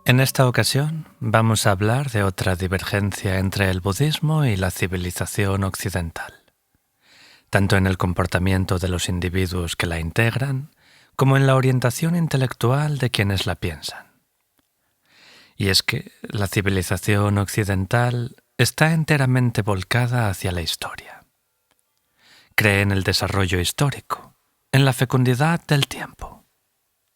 En esta ocasión vamos a hablar de otra divergencia entre el budismo y la civilización occidental, tanto en el comportamiento de los individuos que la integran, como en la orientación intelectual de quienes la piensan. Y es que la civilización occidental está enteramente volcada hacia la historia. Cree en el desarrollo histórico, en la fecundidad del tiempo.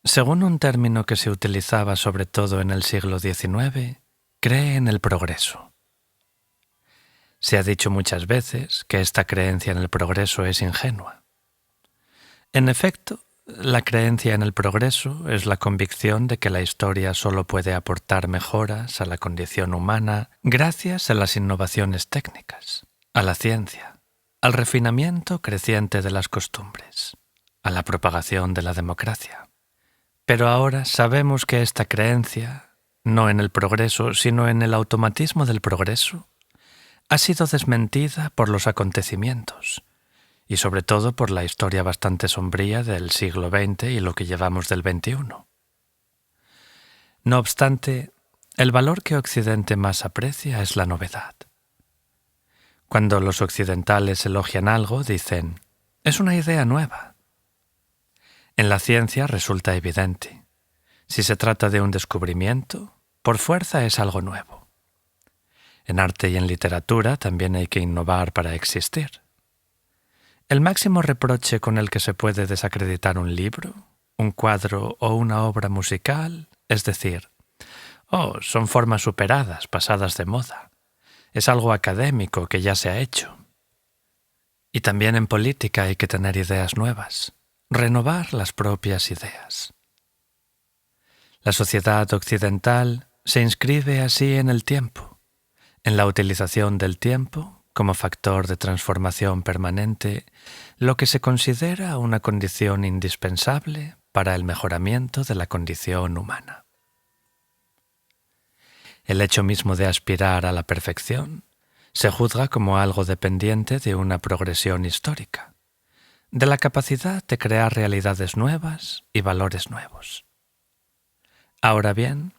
Según un término que se utilizaba sobre todo en el siglo XIX, cree en el progreso. Se ha dicho muchas veces que esta creencia en el progreso es ingenua. En efecto, la creencia en el progreso es la convicción de que la historia solo puede aportar mejoras a la condición humana gracias a las innovaciones técnicas, a la ciencia, al refinamiento creciente de las costumbres, a la propagación de la democracia. Pero ahora sabemos que esta creencia, no en el progreso, sino en el automatismo del progreso, ha sido desmentida por los acontecimientos y sobre todo por la historia bastante sombría del siglo XX y lo que llevamos del XXI. No obstante, el valor que Occidente más aprecia es la novedad. Cuando los occidentales elogian algo, dicen, «Es una idea nueva». En la ciencia resulta evidente. Si se trata de un descubrimiento, por fuerza es algo nuevo. En arte y en literatura también hay que innovar para existir. El máximo reproche con el que se puede desacreditar un libro, un cuadro o una obra musical es decir, son formas superadas, pasadas de moda. Es algo académico que ya se ha hecho. Y también en política hay que tener ideas nuevas. Renovar las propias ideas. La sociedad occidental se inscribe así en el tiempo, en la utilización del tiempo como factor de transformación permanente, lo que se considera una condición indispensable para el mejoramiento de la condición humana. El hecho mismo de aspirar a la perfección se juzga como algo dependiente de una progresión histórica, de la capacidad de crear realidades nuevas y valores nuevos. Ahora bien,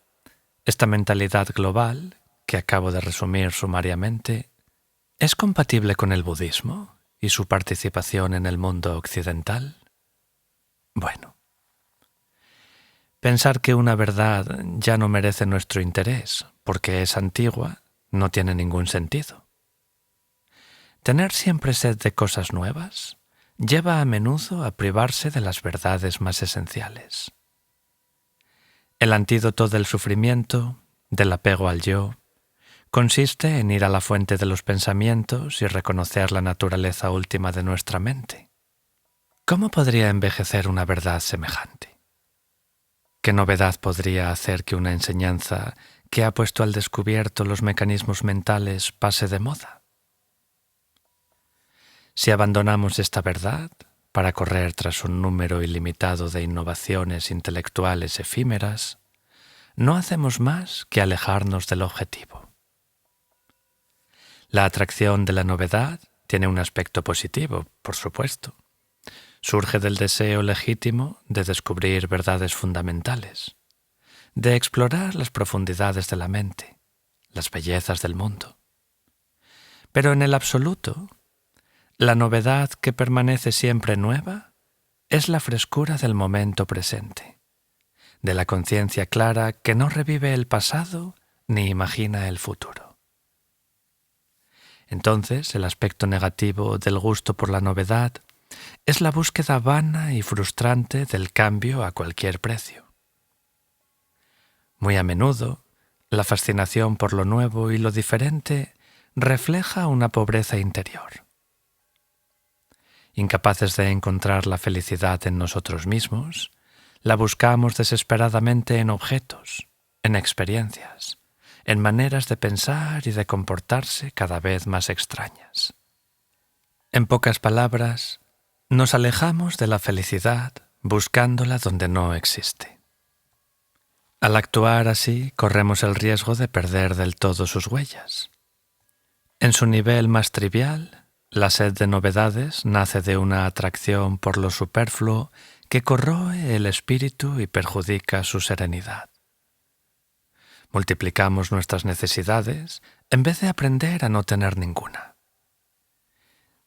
esta mentalidad global, que acabo de resumir sumariamente, ¿es compatible con el budismo y su participación en el mundo occidental? Bueno, pensar que una verdad ya no merece nuestro interés porque es antigua no tiene ningún sentido. Tener siempre sed de cosas nuevas lleva a menudo a privarse de las verdades más esenciales. El antídoto del sufrimiento, del apego al yo, consiste en ir a la fuente de los pensamientos y reconocer la naturaleza última de nuestra mente. ¿Cómo podría envejecer una verdad semejante? ¿Qué novedad podría hacer que una enseñanza que ha puesto al descubierto los mecanismos mentales pase de moda? Si abandonamos esta verdad para correr tras un número ilimitado de innovaciones intelectuales efímeras, no hacemos más que alejarnos del objetivo. La atracción de la novedad tiene un aspecto positivo, por supuesto. Surge del deseo legítimo de descubrir verdades fundamentales, de explorar las profundidades de la mente, las bellezas del mundo. Pero en el absoluto, la novedad que permanece siempre nueva es la frescura del momento presente, de la conciencia clara que no revive el pasado ni imagina el futuro. Entonces, el aspecto negativo del gusto por la novedad es la búsqueda vana y frustrante del cambio a cualquier precio. Muy a menudo, la fascinación por lo nuevo y lo diferente refleja una pobreza interior. Incapaces de encontrar la felicidad en nosotros mismos, la buscamos desesperadamente en objetos, en experiencias, en maneras de pensar y de comportarse cada vez más extrañas. En pocas palabras, nos alejamos de la felicidad buscándola donde no existe. Al actuar así, corremos el riesgo de perder del todo sus huellas. En su nivel más trivial, la sed de novedades nace de una atracción por lo superfluo que corroe el espíritu y perjudica su serenidad. Multiplicamos nuestras necesidades en vez de aprender a no tener ninguna.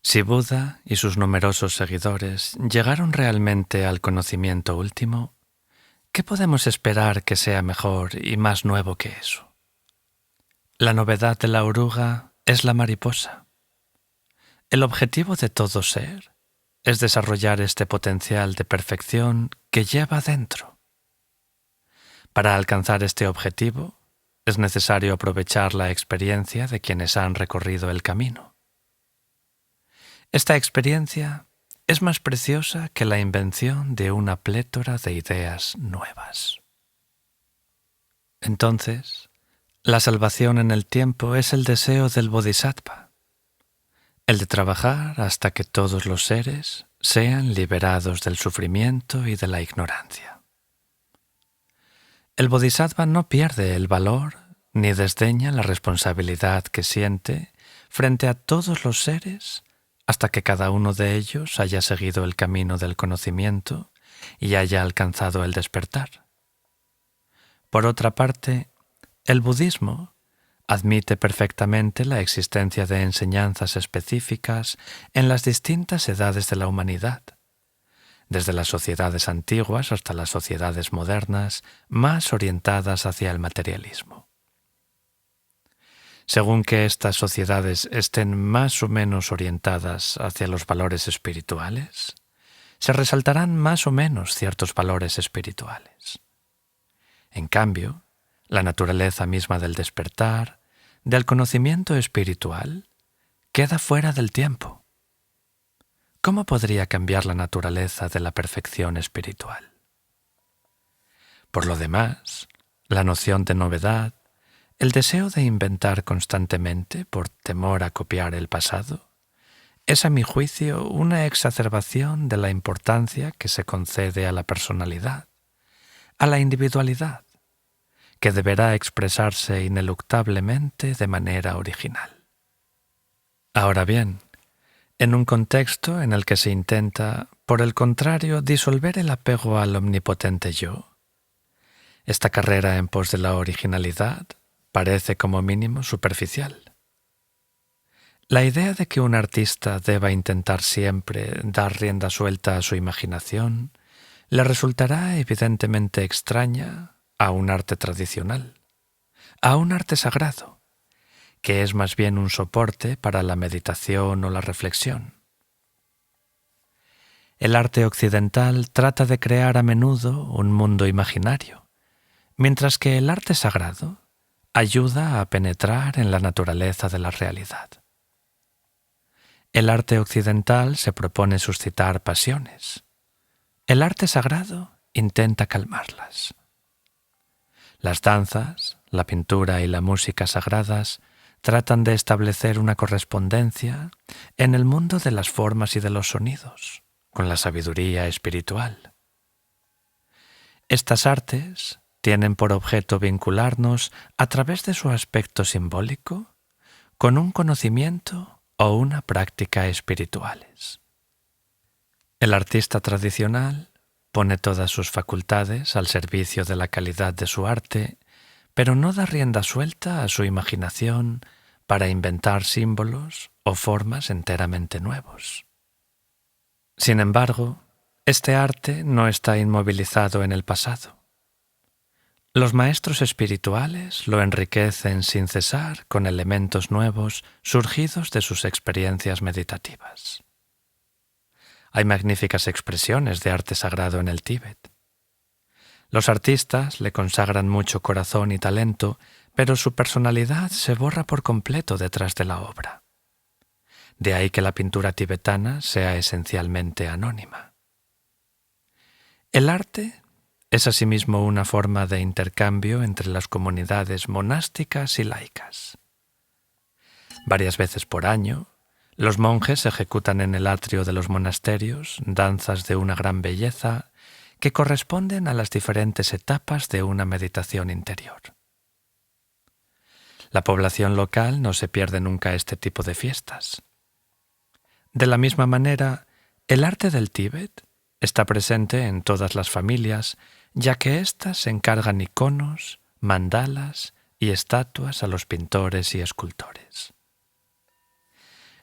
Si Buda y sus numerosos seguidores llegaron realmente al conocimiento último, ¿qué podemos esperar que sea mejor y más nuevo que eso? La novedad de la oruga es la mariposa. El objetivo de todo ser es desarrollar este potencial de perfección que lleva dentro. Para alcanzar este objetivo, es necesario aprovechar la experiencia de quienes han recorrido el camino. Esta experiencia es más preciosa que la invención de una plétora de ideas nuevas. Entonces, la salvación en el tiempo es el deseo del Bodhisattva, el de trabajar hasta que todos los seres sean liberados del sufrimiento y de la ignorancia. El Bodhisattva no pierde el valor ni desdeña la responsabilidad que siente frente a todos los seres hasta que cada uno de ellos haya seguido el camino del conocimiento y haya alcanzado el despertar. Por otra parte, el budismo admite perfectamente la existencia de enseñanzas específicas en las distintas edades de la humanidad, desde las sociedades antiguas hasta las sociedades modernas más orientadas hacia el materialismo. Según que estas sociedades estén más o menos orientadas hacia los valores espirituales, se resaltarán más o menos ciertos valores espirituales. En cambio, la naturaleza misma del despertar, del conocimiento espiritual, queda fuera del tiempo. ¿Cómo podría cambiar la naturaleza de la perfección espiritual? Por lo demás, la noción de novedad, el deseo de inventar constantemente por temor a copiar el pasado, es a mi juicio una exacerbación de la importancia que se concede a la personalidad, a la individualidad, que deberá expresarse ineluctablemente de manera original. Ahora bien, en un contexto en el que se intenta, por el contrario, disolver el apego al omnipotente yo, esta carrera en pos de la originalidad parece como mínimo superficial. La idea de que un artista deba intentar siempre dar rienda suelta a su imaginación le resultará evidentemente extraña a un arte tradicional, a un arte sagrado, que es más bien un soporte para la meditación o la reflexión. El arte occidental trata de crear a menudo un mundo imaginario, mientras que el arte sagrado ayuda a penetrar en la naturaleza de la realidad. El arte occidental se propone suscitar pasiones. El arte sagrado intenta calmarlas. Las danzas, la pintura y la música sagradas tratan de establecer una correspondencia en el mundo de las formas y de los sonidos, con la sabiduría espiritual. Estas artes tienen por objeto vincularnos a través de su aspecto simbólico con un conocimiento o una práctica espirituales. El artista tradicional pone todas sus facultades al servicio de la calidad de su arte, pero no da rienda suelta a su imaginación para inventar símbolos o formas enteramente nuevos. Sin embargo, este arte no está inmovilizado en el pasado. Los maestros espirituales lo enriquecen sin cesar con elementos nuevos surgidos de sus experiencias meditativas. Hay magníficas expresiones de arte sagrado en el Tíbet. Los artistas le consagran mucho corazón y talento, pero su personalidad se borra por completo detrás de la obra. De ahí que la pintura tibetana sea esencialmente anónima. El arte es asimismo una forma de intercambio entre las comunidades monásticas y laicas. Varias veces por año, los monjes ejecutan en el atrio de los monasterios danzas de una gran belleza que corresponden a las diferentes etapas de una meditación interior. La población local no se pierde nunca este tipo de fiestas. De la misma manera, el arte del Tíbet está presente en todas las familias, ya que éstas encargan iconos, mandalas y estatuas a los pintores y escultores.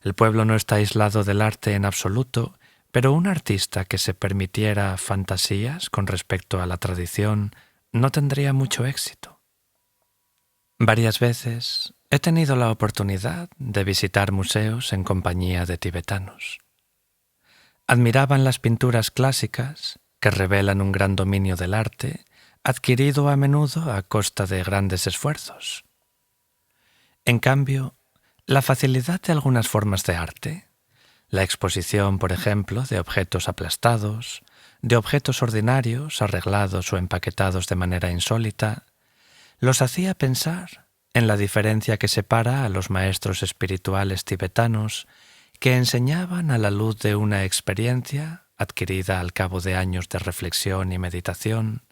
El pueblo no está aislado del arte en absoluto, pero un artista que se permitiera fantasías con respecto a la tradición no tendría mucho éxito. Varias veces he tenido la oportunidad de visitar museos en compañía de tibetanos. Admiraban las pinturas clásicas, que revelan un gran dominio del arte, adquirido a menudo a costa de grandes esfuerzos. En cambio, la facilidad de algunas formas de arte, la exposición, por ejemplo, de objetos aplastados, de objetos ordinarios arreglados o empaquetados de manera insólita, los hacía pensar en la diferencia que separa a los maestros espirituales tibetanos que enseñaban a la luz de una experiencia adquirida al cabo de años de reflexión y meditación,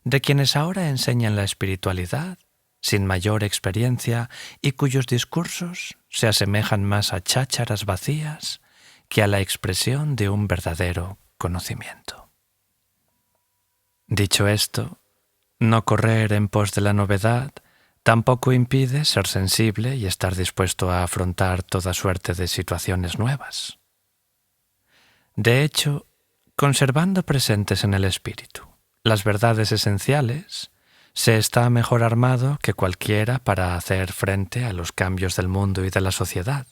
de quienes ahora enseñan la espiritualidad sin mayor experiencia y cuyos discursos se asemejan más a chácharas vacías que a la expresión de un verdadero conocimiento. Dicho esto, no correr en pos de la novedad tampoco impide ser sensible y estar dispuesto a afrontar toda suerte de situaciones nuevas. De hecho, conservando presentes en el espíritu las verdades esenciales, se está mejor armado que cualquiera para hacer frente a los cambios del mundo y de la sociedad.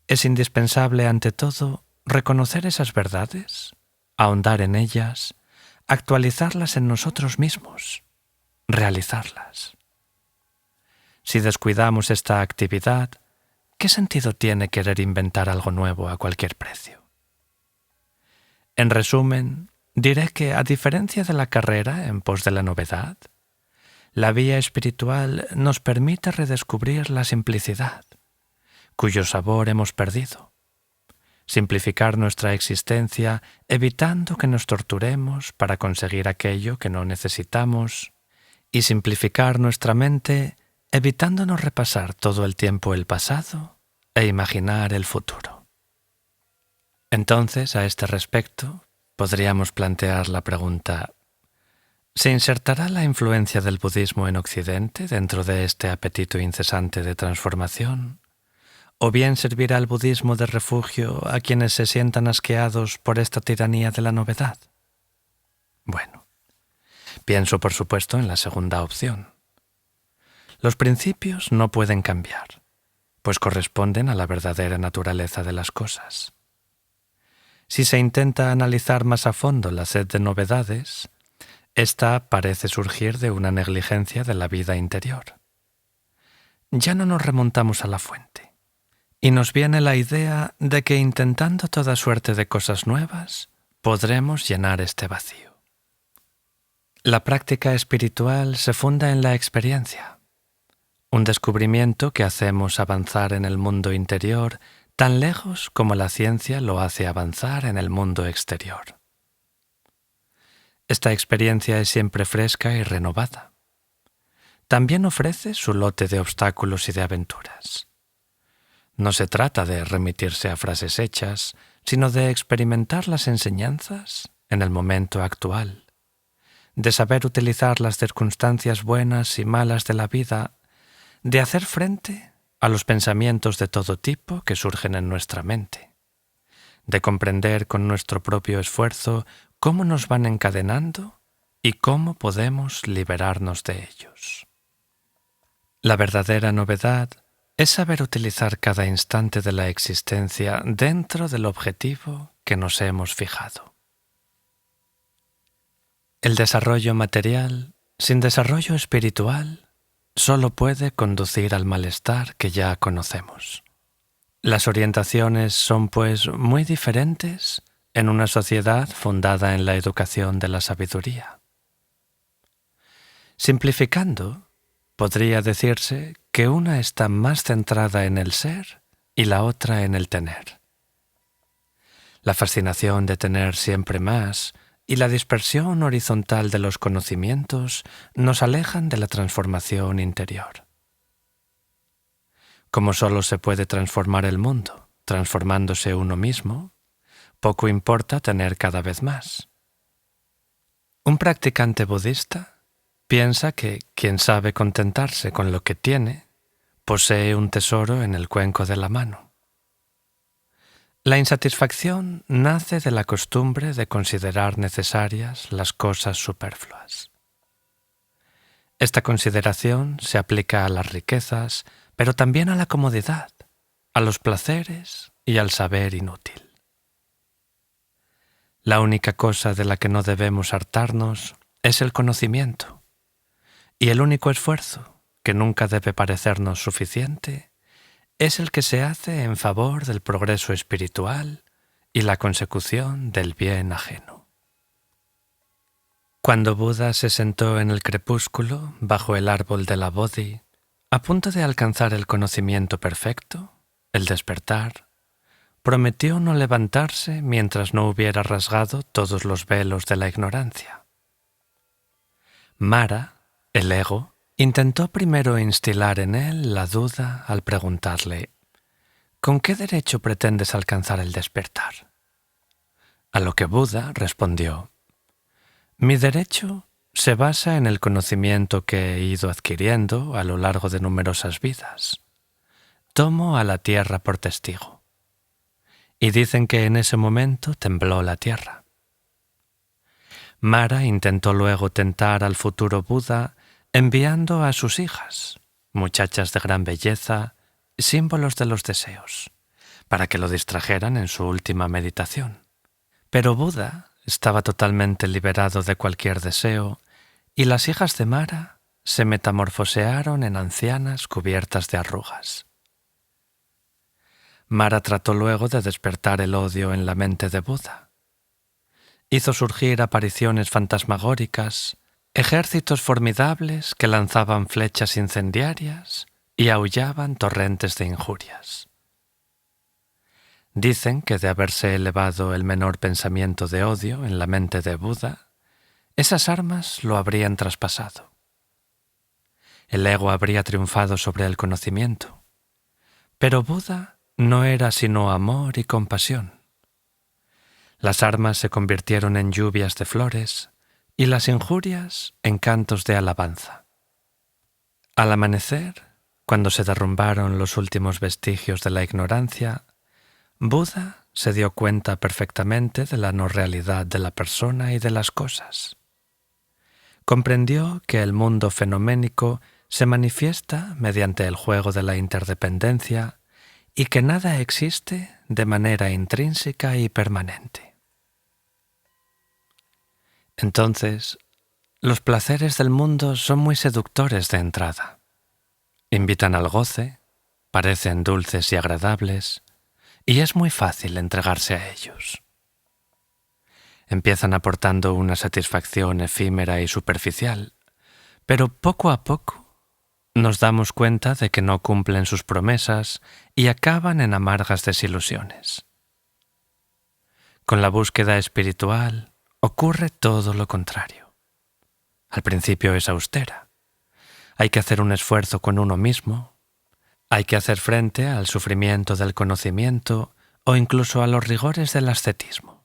Es indispensable, ante todo, reconocer esas verdades, ahondar en ellas, actualizarlas en nosotros mismos, realizarlas. Si descuidamos esta actividad, ¿qué sentido tiene querer inventar algo nuevo a cualquier precio? En resumen, diré que, a diferencia de la carrera en pos de la novedad, la vía espiritual nos permite redescubrir la simplicidad, cuyo sabor hemos perdido, simplificar nuestra existencia evitando que nos torturemos para conseguir aquello que no necesitamos y simplificar nuestra mente evitándonos repasar todo el tiempo el pasado e imaginar el futuro. Entonces, a este respecto, podríamos plantear la pregunta: ¿se insertará la influencia del budismo en Occidente dentro de este apetito incesante de transformación? ¿O bien servirá el budismo de refugio a quienes se sientan asqueados por esta tiranía de la novedad? Bueno, pienso por supuesto en la segunda opción. Los principios no pueden cambiar, pues corresponden a la verdadera naturaleza de las cosas. Si se intenta analizar más a fondo la sed de novedades, esta parece surgir de una negligencia de la vida interior. Ya no nos remontamos a la fuente, y nos viene la idea de que intentando toda suerte de cosas nuevas, podremos llenar este vacío. La práctica espiritual se funda en la experiencia, un descubrimiento que hacemos avanzar en el mundo interior tan lejos como la ciencia lo hace avanzar en el mundo exterior. Esta experiencia es siempre fresca y renovada. También ofrece su lote de obstáculos y de aventuras. No se trata de remitirse a frases hechas, sino de experimentar las enseñanzas en el momento actual, de saber utilizar las circunstancias buenas y malas de la vida, de hacer frente a los pensamientos de todo tipo que surgen en nuestra mente, de comprender con nuestro propio esfuerzo cómo nos van encadenando y cómo podemos liberarnos de ellos. La verdadera novedad es saber utilizar cada instante de la existencia dentro del objetivo que nos hemos fijado. El desarrollo material, sin desarrollo espiritual, solo puede conducir al malestar que ya conocemos. Las orientaciones son, pues, muy diferentes en una sociedad fundada en la educación de la sabiduría. Simplificando, podría decirse que una está más centrada en el ser y la otra en el tener. La fascinación de tener siempre más y la dispersión horizontal de los conocimientos nos alejan de la transformación interior. Como solo se puede transformar el mundo transformándose uno mismo, poco importa tener cada vez más. Un practicante budista piensa que quien sabe contentarse con lo que tiene, posee un tesoro en el cuenco de la mano. La insatisfacción nace de la costumbre de considerar necesarias las cosas superfluas. Esta consideración se aplica a las riquezas, pero también a la comodidad, a los placeres y al saber inútil. La única cosa de la que no debemos hartarnos es el conocimiento, y el único esfuerzo, que nunca debe parecernos suficiente, es el que se hace en favor del progreso espiritual y la consecución del bien ajeno. Cuando Buda se sentó en el crepúsculo bajo el árbol de la Bodhi, a punto de alcanzar el conocimiento perfecto, el despertar, prometió no levantarse mientras no hubiera rasgado todos los velos de la ignorancia. Mara, el ego, intentó primero instilar en él la duda al preguntarle: ¿con qué derecho pretendes alcanzar el despertar? A lo que Buda respondió: mi derecho se basa en el conocimiento que he ido adquiriendo a lo largo de numerosas vidas. Tomo a la tierra por testigo. Y dicen que en ese momento tembló la tierra. Mara intentó luego tentar al futuro Buda enviando a sus hijas, muchachas de gran belleza, símbolos de los deseos, para que lo distrajeran en su última meditación. Pero Buda estaba totalmente liberado de cualquier deseo, y las hijas de Mara se metamorfosearon en ancianas cubiertas de arrugas. Mara trató luego de despertar el odio en la mente de Buda. Hizo surgir apariciones fantasmagóricas, ejércitos formidables que lanzaban flechas incendiarias y aullaban torrentes de injurias. Dicen que de haberse elevado el menor pensamiento de odio en la mente de Buda, esas armas lo habrían traspasado. El ego habría triunfado sobre el conocimiento. Pero Buda no era sino amor y compasión. Las armas se convirtieron en lluvias de flores y las injurias en cantos de alabanza. Al amanecer, cuando se derrumbaron los últimos vestigios de la ignorancia, Buda se dio cuenta perfectamente de la no realidad de la persona y de las cosas. Comprendió que el mundo fenoménico se manifiesta mediante el juego de la interdependencia y que nada existe de manera intrínseca y permanente. Entonces, los placeres del mundo son muy seductores de entrada. Invitan al goce, parecen dulces y agradables, y es muy fácil entregarse a ellos. Empiezan aportando una satisfacción efímera y superficial, pero poco a poco nos damos cuenta de que no cumplen sus promesas y acaban en amargas desilusiones. Con la búsqueda espiritual ocurre todo lo contrario. Al principio es austera. Hay que hacer un esfuerzo con uno mismo. Hay que hacer frente al sufrimiento del conocimiento o incluso a los rigores del ascetismo.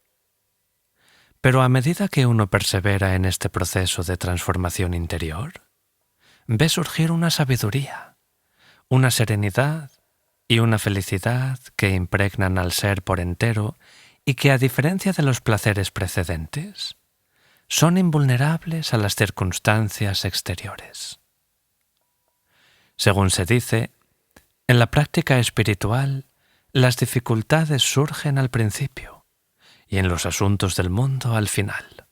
Pero a medida que uno persevera en este proceso de transformación interior, ve surgir una sabiduría, una serenidad y una felicidad que impregnan al ser por entero y que, a diferencia de los placeres precedentes, son invulnerables a las circunstancias exteriores. Según se dice, en la práctica espiritual, las dificultades surgen al principio y en los asuntos del mundo al final.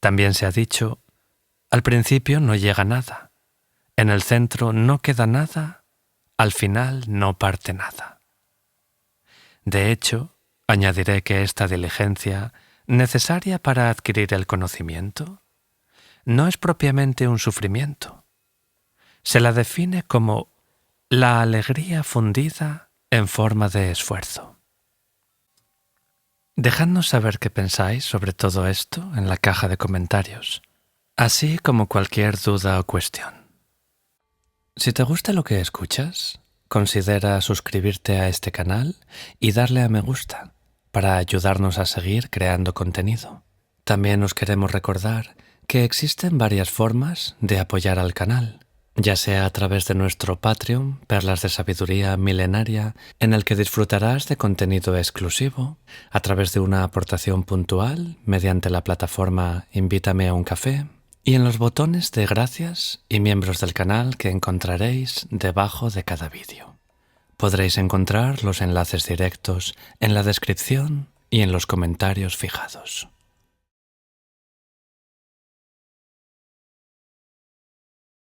También se ha dicho: al principio no llega nada, en el centro no queda nada, al final no parte nada. De hecho, añadiré que esta diligencia, necesaria para adquirir el conocimiento, no es propiamente un sufrimiento. Se la define como la alegría fundida en forma de esfuerzo. Dejadnos saber qué pensáis sobre todo esto en la caja de comentarios, así como cualquier duda o cuestión. Si te gusta lo que escuchas, considera suscribirte a este canal y darle a me gusta para ayudarnos a seguir creando contenido. También os queremos recordar que existen varias formas de apoyar al canal, ya sea a través de nuestro Patreon, Perlas de Sabiduría Milenaria, en el que disfrutarás de contenido exclusivo, a través de una aportación puntual mediante la plataforma Invítame a un café, y en los botones de gracias y miembros del canal que encontraréis debajo de cada vídeo. Podréis encontrar los enlaces directos en la descripción y en los comentarios fijados.